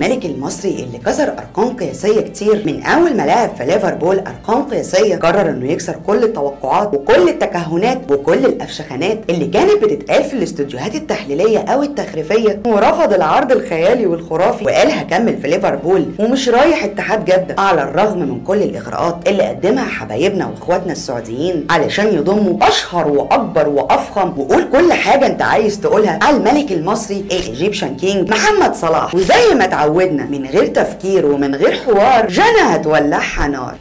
الملك المصري اللي كسر ارقام قياسيه كتير من اول ما لعب في ليفربول ارقام قياسيه، قرر انه يكسر كل التوقعات وكل التكهنات وكل الافشخانات اللي كانت بتتقال في الاستوديوهات التحليليه او التخريفيه، ورفض العرض الخيالي والخرافي وقال هكمل في ليفربول ومش رايح اتحاد جده، على الرغم من كل الاغراءات اللي قدمها حبايبنا واخواتنا السعوديين علشان يضموا اشهر واكبر وافخم وقول كل حاجه انت عايز تقولها على الملك المصري الايجيبشن كينج محمد صلاح. وزي ما اتعودنا من غير تفكير ومن غير حوار، جنى هتولعها نار.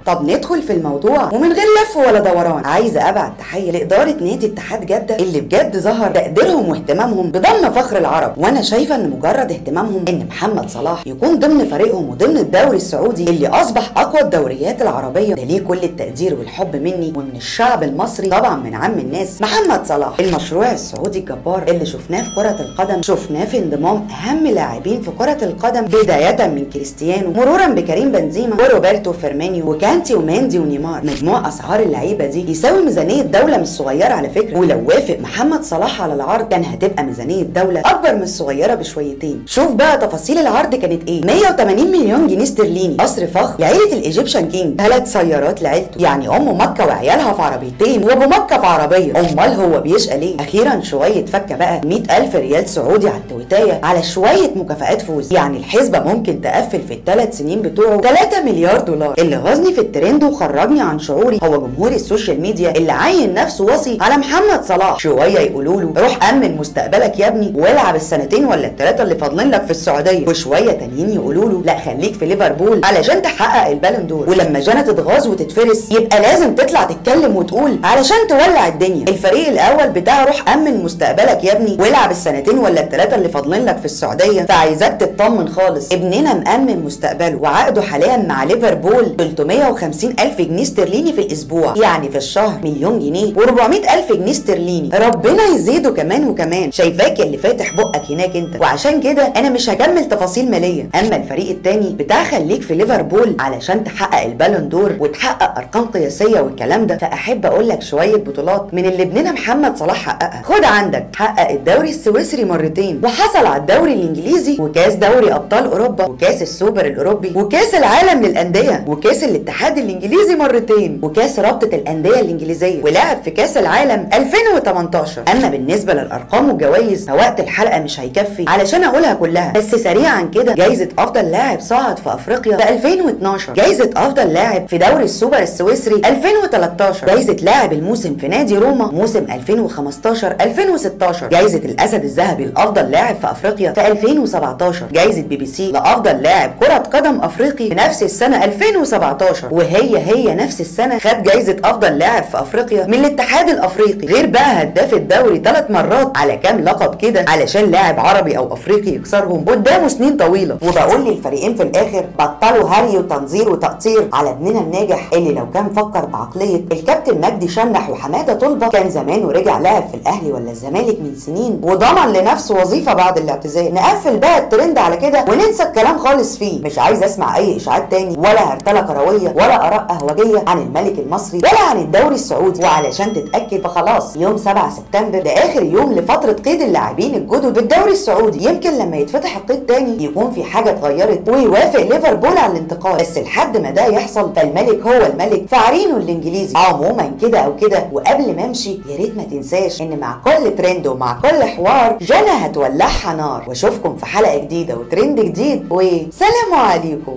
طب ندخل في الموضوع ومن غير لف ولا دوران. عايزه ابعت تحيه لاداره نادي اتحاد جده اللي بجد ظهر تقديرهم واهتمامهم بضم فخر العرب، وانا شايفه ان مجرد اهتمامهم ان محمد صلاح يكون ضمن فريقهم وضمن الدوري السعودي اللي اصبح اقوى الدوريات العربيه، ده ليه كل التقدير والحب مني ومن الشعب المصري، طبعا من عم الناس محمد صلاح. المشروع السعودي الجبار اللي شفناه في كره القدم شفناه في انضمام اهم لاعبين في كره القدم، بدايه من كريستيانو مرورا بكريم بنزيما وروبرتو فيرمينيو وكانتي وماندي ونيمار. مجموع اسعار اللعيبه دي يساوي ميزانيه دوله مش صغيره على فكره، ولو وافق محمد صلاح على العرض كان هتبقى ميزانيه دوله اكبر من الصغيره بشويتين. شوف بقى تفاصيل العرض كانت ايه: 180 مليون جنيه استرليني، قصر فخم لعيله الايجيبشن كينج، 3 سيارات لعيلته، يعني ام مكه وعيالها في عربيتين وابو مكه في عربيه، امال هو بيشقى ليه؟ اخيرا شويه فكه بقى 100,000 ريال سعودي على التويتايه على شويه مكافآت فوز، يعني الحسبه ممكن تقفل في ال3 سنين بتوعه 3 مليار دولار. اللي غزني في الترند وخرجني عن شعوري هو جمهور السوشيال ميديا اللي عين نفسه وصي على محمد صلاح. شويه يقولوا له روح امن مستقبلك يا ابني والعب السنتين ولا ال3 اللي فاضلين لك في السعوديه، وشويه تانيين يقولوا له لا خليك في ليفربول علشان تحقق البالون دور، ولما جنى تتغاظ وتتفرس يبقى لازم تطلع تتكلم وتقول علشان تولع الدنيا. الفريق الاول بتاع روح امن مستقبلك يا ابني والعب السنتين ولا ال3 اللي فاضلين لك في السعوديه، فعايزاك تطمن خالص، ابننا مأمن مستقبله وعقده حاليا مع ليفربول 350,000 جنيه استرليني في الاسبوع، يعني في الشهر مليون جنيه و400,000 جنيه استرليني، ربنا يزيده كمان وكمان. شايفاك اللي فاتح بقك هناك انت، وعشان كده انا مش هكمل تفاصيل ماليه. اما الفريق التاني بتاع خليك في ليفربول علشان تحقق البالون دور وتحقق ارقام قياسيه والكلام ده، فاحب اقول لك شويه بطولات من اللي ابننا محمد صلاح حققها. خد عندك، حقق الدوري السويسري مرتين، وحصل على الدوري الانجليزي وكاس دوري ابطال اوروبا وكاس السوبر الاوروبي وكاس العالم للانديه وكاس الاتحاد الانجليزي مرتين وكاس رابطه الانديه الانجليزيه، ولعب في كاس العالم 2018. اما بالنسبه للارقام والجوائز فوقت الحلقه مش هيكفي علشان اقولها كلها، بس سريعا كده: جايزه افضل لاعب صعد في افريقيا في 2012، جايزه افضل لاعب في دوري السوبر السويسري 2013، جايزه لاعب الموسم في نادي روما موسم 2015-2016، جايزه الاسد الذهبي لافضل لاعب في افريقيا في 2017، جايزه BBC لافضل لاعب كره قدم افريقي في نفس السنه 2017، وهي نفس السنه خد جايزه افضل لاعب في افريقيا من الاتحاد الافريقي، غير بقى هداف الدوري 3 مرات على كام لقب كده علشان لاعب عربي او افريقي يكسرهم قدامه سنين طويله. وبقول للفريقين في الاخر بطلوا هري وتنظير وتقطير على ابننا الناجح اللي لو كان فكر بعقليه الكابتن مجدي شنح وحماده طلبه كان زمان ورجع لاعب في الاهلي ولا الزمالك من سنين وضمن لنفسه وظيفه بعد الاعتزال. نقفل بقى الترند على كده وننسى الكلام خالص فيه. مش عايز اسمع اي اشاعات تاني ولا هرتله كرويه ولا اراء قهوجيه عن الملك المصري ولا عن الدوري السعودي. وعلشان تتاكد فخلاص يوم 7 سبتمبر ده اخر يوم لفتره قيد اللاعبين الجدد بالدوري السعودي، يمكن لما يتفتح القيد تاني يكون في حاجه اتغيرت ويوافق ليفربول على الانتقال، بس لحد ما ده يحصل فالملك هو الملك في عرينه الانجليزي. عموما كده او كده، وقبل ما امشي يا ريت ما تنساش ان مع كل ترند ومع كل حوار جنى هتولعها نار، واشوفكم في حلقه جديده وترند جديد، وسلام عليكم.